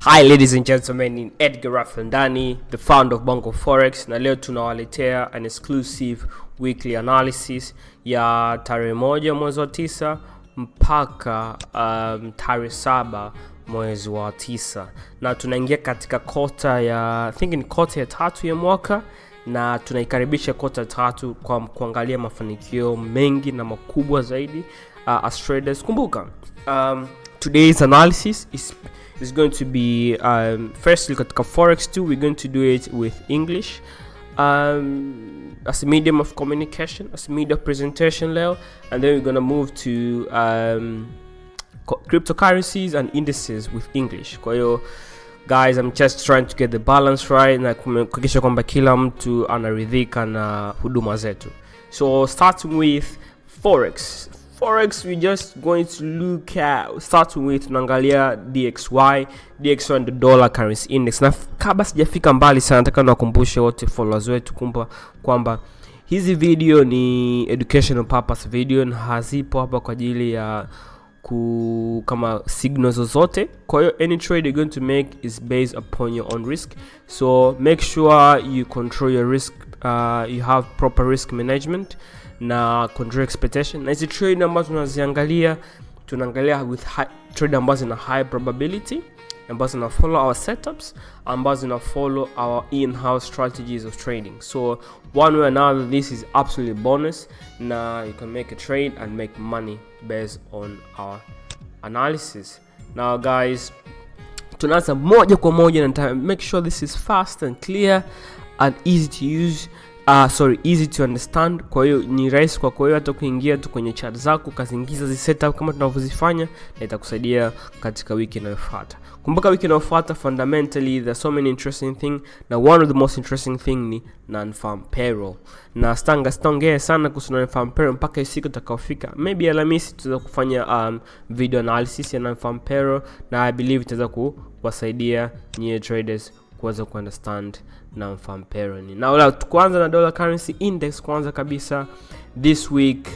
Hi ladies and gentlemen, in Edgar Rafandani, the founder of Bongo Forex, na leo tunawaletea an exclusive weekly analysis ya tarehe 1 mwezi wa 9 mpaka tarehe 7 mwezi wa 9, na tunaingia katika kota ya ni kota ya 3 ya mwaka, na tunaikaribisha kota 3 kwa kuangalia mafanikio mengi na makubwa zaidi as traders. Kumbuka, today's analysis is going to be firstly katika Forex 2, we're going to do it with English as a medium of communication, as a medium of presentation level, and then we're going to move to cryptocurrencies and indices with English. Kwa hiyo guys, I'm just trying to get the balance right na kuhakikisha kwamba kila mtu anaridhika na huduma zetu. So starting with Forex, we're just going to look at, starting with tunaangalia DXY and the dollar currency index. Na kabla sijafika mbali sana, nataka niwakumbushe wote followers wetu kwamba hizi video ni educational purpose video, na hazipo hapa kwa ajili ya kama signals zozote. Kwa hiyo any trade you're going to make is based upon your own risk, so make sure you control your risk, you have proper risk management na control expectation. Na hizi trade ambazo tunaangalia with trade ambazo na high probability, ambazo na follow our setups, ambazo na follow our in-house strategies of trading. So one way or another, this is absolutely bonus. Now you can make a trade and make money based on our analysis. Now guys, tunaanza moja kwa moja, na make sure this is fast and clear and easy to use. Easy to understand. Kwa hiyo ni rahisi kwa hiyo hata kuingia tu kwenye chart zako kazingiza zi setup kama tunavyozifanya, na itakusaidia katika wiki inayofuata. Kumbuka wiki inayofuata fundamentally there's so many interesting thing, na one of the most interesting thing ni non-farm payroll. Na sitaongea sana kuhusu non-farm payroll mpaka siku itakayofika, maybe Alhamisi tutaweza kufanya video analysis ya non-farm payroll, na I believe itaweza kuwasaidia nyie traders kuweza understand non-farm payroll. Now tuanze na dollar currency index. Kwanza kabisa, this week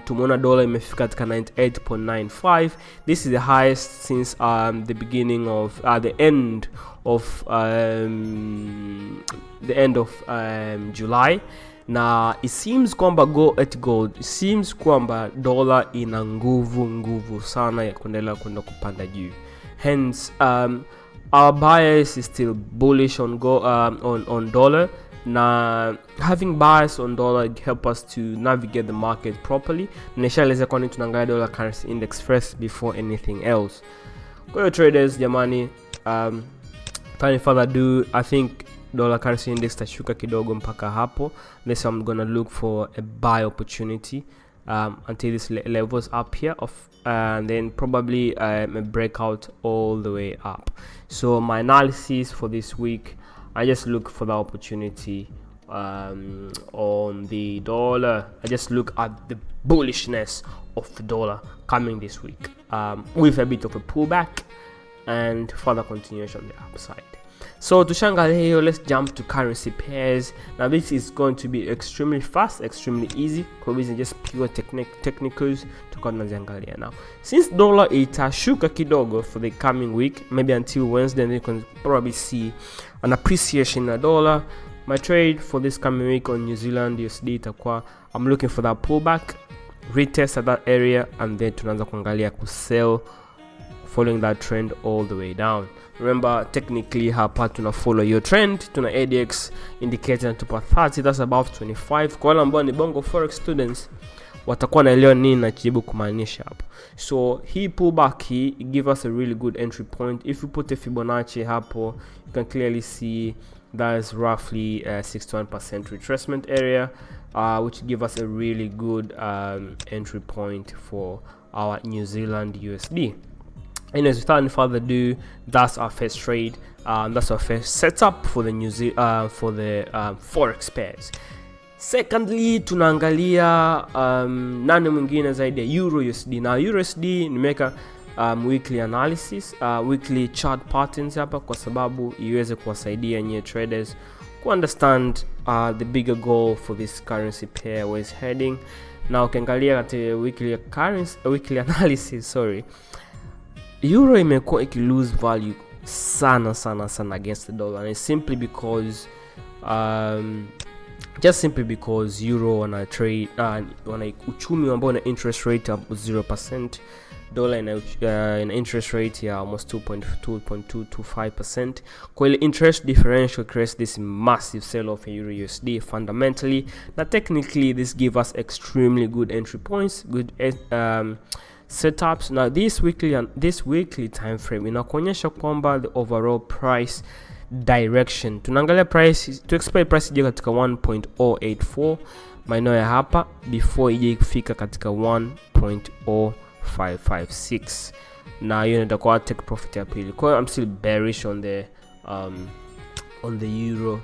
tumeona dollar imefika katika 98.95. This is the highest since the beginning of the end of July. Na it seems kwamba gold, it seems kwamba dollar ina nguvu sana ya kuendelea kwenda kupanda juu. Hence our bias is still bullish on dollar. Na having bias on dollar help us to navigate the market properly. Nishaeleza kwa nini tunaangalia dollar currency index first before anything else. Kwa hiyo traders jamani, without further ado, I think dollar currency index tashuka kidogo mpaka hapo. This I'm gonna look for a buy opportunity until this levels up here and then probably a breakout all the way up. So my analysis for this week, I just look for the opportunity on the dollar. I just look at the bullishness of the dollar coming this week with a bit of a pullback and further continuation on the upside. So tushangalia hiyo, let's jump to currency pairs. Now this is going to be extremely fast, extremely easy, because it's just pure technicals tunaziangalia now. Since dollar itashuka kidogo for the coming week, maybe until Wednesday, then you can probably see an appreciation in the dollar. My trade for this coming week on New Zealand USD itakuwa, I'm looking for that pullback, retest at that area, and then tunaanza kuangalia kusell following that trend all the way down. Remember, technically hapa tuna follow your trend, tuna ADX indicator na tupa 30, that's above 25. Kwa wale ambao ni Bongo Forex students watakuwa naelewa nini najibu kumaanisha hapo. So hii pullback hii give us a really good entry point. If you put a Fibonacci hapo, you can clearly see that is roughly 61% retracement area, which give us a really good entry point for our New Zealand USD. Anyways, without any further ado, that's our first trade. That's our first setup for the Forex pairs. Secondly, tunaangalia nani mwingine zaidi ya Euro USD. Na Euro USD nimeka weekly analysis, weekly chart patterns hapa kwa sababu iweze kuwasaidia nyie traders ku understand the bigger goal for this currency pair, where it's heading. Na ukiangalia katika weekly analysis, Euro imekuwa iki lose value sana against the dollar, and it's simply because just simply because euro wana trade wana uchumi ambao na interest rate of 0%, dollar in interest rate ya almost 2.225%. Kwa ile interest differential creates this massive sell off in euro USD fundamentally. Now technically this give us extremely good entry points, good setups. Now this weekly time frame inakuonyesha kwamba the overall price direction, tunaangalia price to expect price ije katika 1.084 maeneo ya hapa before ije kufika katika 1.0556, na hiyo itakuwa take profit ya pili. Kwa hiyo I'm still bearish on the euro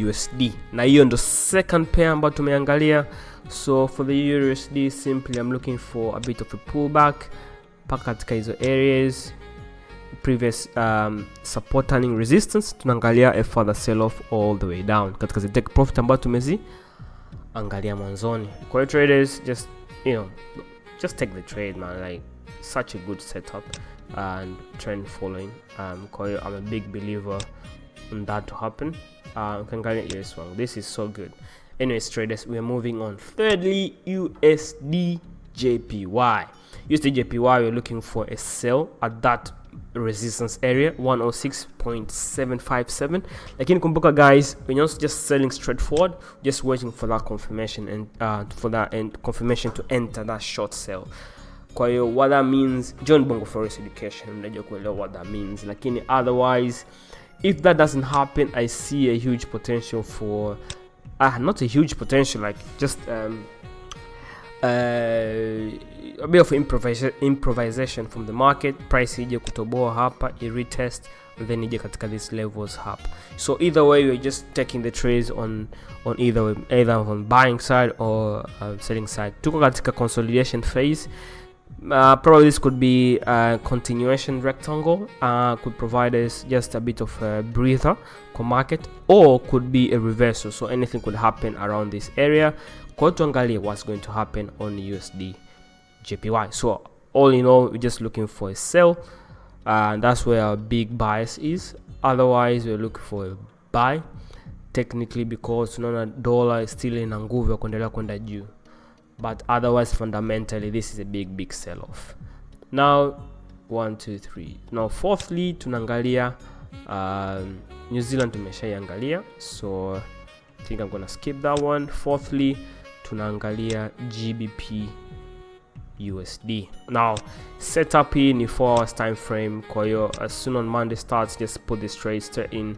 USD, na hiyo ndo second pair ambayo tumeangalia. So for the euro USD, simply I'm looking for a bit of a pullback paka katika hizo areas, previous support turning resistance, tunaangalia a further sell off all the way down katika the take profit ambayo tumezi angalia mwanzoni. Kwa hiyo traders, just just take the trade, man. Like such a good setup and trend following. Kwa hiyo I'm a big believer in that to happen. Ukiangalia this one, this is so good. Anyways traders, we are moving on. Thirdly, USD JPY. USD JPY, we're looking for a sell at that resistance area 106.757. Lakini kumbuka guys, we're not just selling straightforward, just waiting for that confirmation and confirmation to enter that short sell. Kwa hiyo what that means, John Bongo Forex Education mnajua kuelewa what that means, lakini otherwise if that doesn't happen, I see a huge potential for not a huge potential, like just a bit of improvisation from the market. Price ije kutoboa hapa, i retest, and then ije katika these levels hapa. So either way, we're just taking the trades on either on buying side or selling side. Tuko katika consolidation phase. Probably this could be a continuation rectangle, could provide us just a bit of a breather for market, or could be a reversal, so anything could happen around this area. Kwa tuangalie what's going to happen on USD JPY. So all in all, we're just looking for a sell, and that's where our big bias is. Otherwise, we're looking for a buy technically, because tunaona dollar is still in nguvu ya kuendelea kwenda juu. But otherwise, fundamentally, this is a big sell-off. Now, 1, 2, 3. Now, fourthly, tunaangalia New Zealand tumeshaiangalia, so I think I'm gonna skip that one. Fourthly, tunaangalia GBP USD. Now, setup hii ni 4 hours time frame. Kwa hiyo as soon on Monday starts, just put this trade straight in.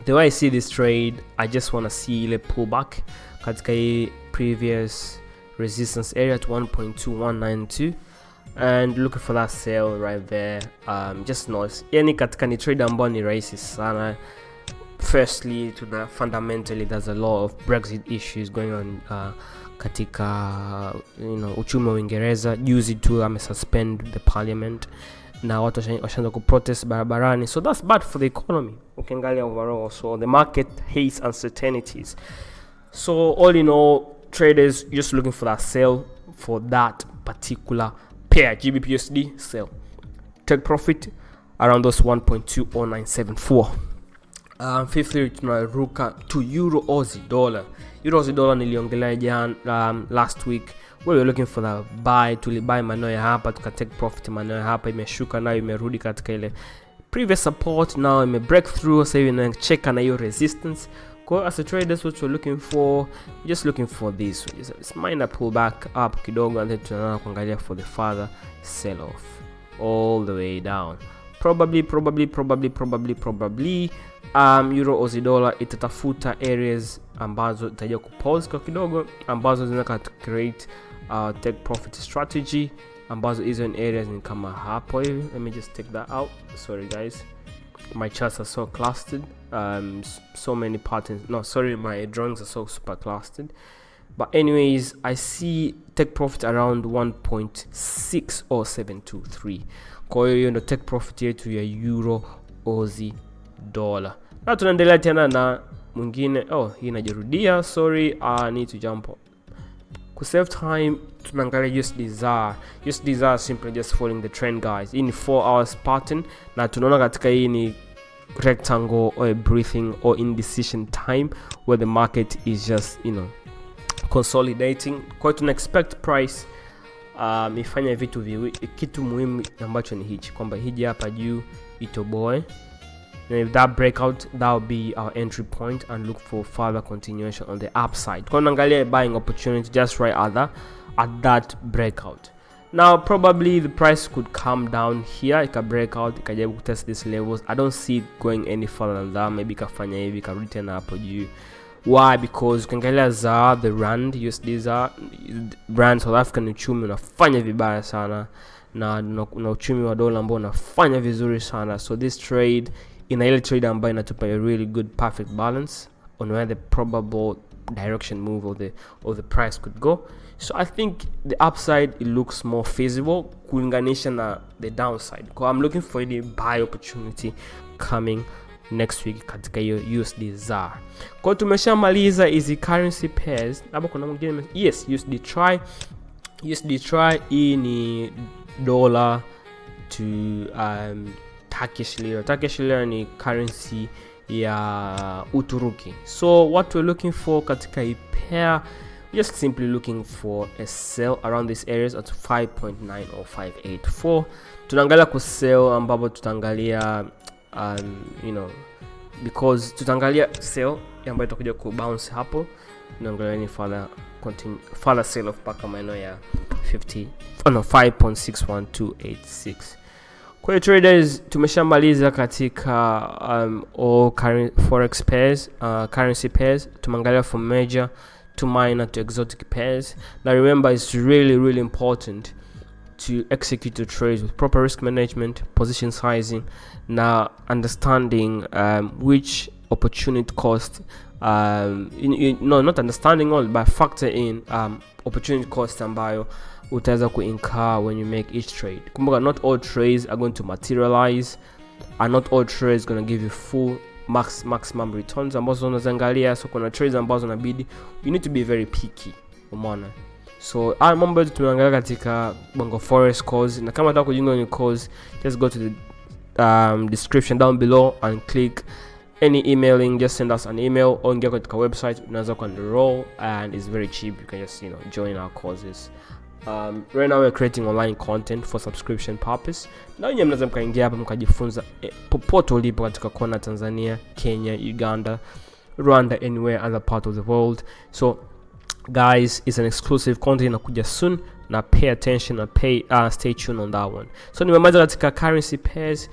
The way I see this trade, I just want to see ile pullback katika hii previous resistance area to 1.2192 and looking for that sell right there. Just notice, yani katika ni trade ambayo ni rahisi sana. Firstly, fundamentally there's a lot of Brexit issues going on katika uchumi wa Uingereza. Juzi tu amesuspend the parliament na watu washaanza kuprotest barabarani, so that's bad for the economy ukiangalia overall. So the market hates uncertainties. So all in all, traders just looking for that sell for that particular pair, GBP USD sell. Take profit around those 1.20974. Fifthly, tunaruka to Euro Aussie dollar. Euro Aussie dollar niliongelea jana last week. We were looking for the buy, tulibuy maneno ya hapa, tuka take profit maneno ya hapa, imeshuka nayo imerudi katika ile previous support, now ime break through, sasa hivi inacheka na hiyo resistance. Kwa as a traders, what we're looking for, just looking for this, it's minor pullback up kidogo, and then tunaanza kuangalia for the further sell off all the way down. Probably Euro Aussie dollar itatafuta areas ambazo itaja kupause kwa kidogo, ambazo zinaka create take profit strategy, ambazo hizo areas ni kama hapo hivi. Let me just take that out. Sorry guys, my charts are so clustered, so many patterns. No, sorry, my drawings are so super clustered. But anyways, I see take profit around 1.60723. Kwa hiyo ndo take profit yetu ya Euro Aussie dollar. Na tunaendelea tena na mwingine. Oh, hii inajirudia. Sorry, I need to jump Ku save time tunaangalia USD ZAR simply just following the trend guys. Hii ni 4 hours pattern na tunaona katika hii ni rectangle or a breathing or indecision time where the market is just consolidating. Kwa tuna expect price ifanye vitu kitu muhimu ambacho ni hichi kwamba hiji hapa juu itoboe, and if that breakout, that will be our entry point and look for further continuation on the upside. Kwa naangalia buying opportunity just right at that breakout. Now probably the price could come down here, ika breakout, ikajaribu test these levels. I don't see it going any further than that. Maybe ikafanya hivi, ika return hapo juu. Why? Because ukiangalia ZAR, the rand, USD ZAR, rand South African uchumi unafanya vibaya sana na uchumi wa dola ambao unafanya vizuri sana. So this trade ina ile trade ambayo inatupa a really good perfect balance on where the probable direction move of the price could go. So I think the upside, it looks more feasible kulinganisha na the downside. Because I'm looking for any buy opportunity coming next week katika hiyo USD ZAR. Kwa tumeshamaliza hizi currency pairs. Labda kuna mwingine, yes, USD try hii ni dollar to Turkish lira. Turkish lira ni currency ya Uturuki. So what we're looking for katika hii pair, just simply looking for a sell around these areas at 5.9 or 584. Tunaangalia ku sell ambapo tutaangalia because tutaangalia sell ambayo itakuja ku bounce hapo, tunaangalia ni further sell of paka maeneo ya 5.61286. Kwa hiyo traders, tumeshamaliza katika all forex pairs, currency pairs. Tumeangalia from major to minor to exotic pairs. Now remember, it's really important to execute your trades with proper risk management, position sizing, now understanding which opportunity cost, not understanding all, but factor in opportunity cost ambayo utaweza incur when you make each trade. Kumbuka, not all trades are going to materialize, and not all trades going to give you full maximum returns ambazo unaangalia. So kuna trades ambazo inabidi you need to be very picky, umeona. So mambo yetu tumeangalia katika Bongo Forex course, na kama unataka kujiunga kwenye course, just go to the description down below and click any emailing. Just send us an email or ingia katika website, unaweza enroll, and it's very cheap. You can just join our courses. Right now we're creating online content for subscription purpose. Na nyinyi mnaweza mkaingia hapa mkajifunza popote ulipo katika kona Tanzania, Kenya, Uganda, Rwanda, anywhere other part of the world. So guys, it's an exclusive content inakuja soon, na pay attention and stay tuned on that one. So nimemaliza katika currency pairs.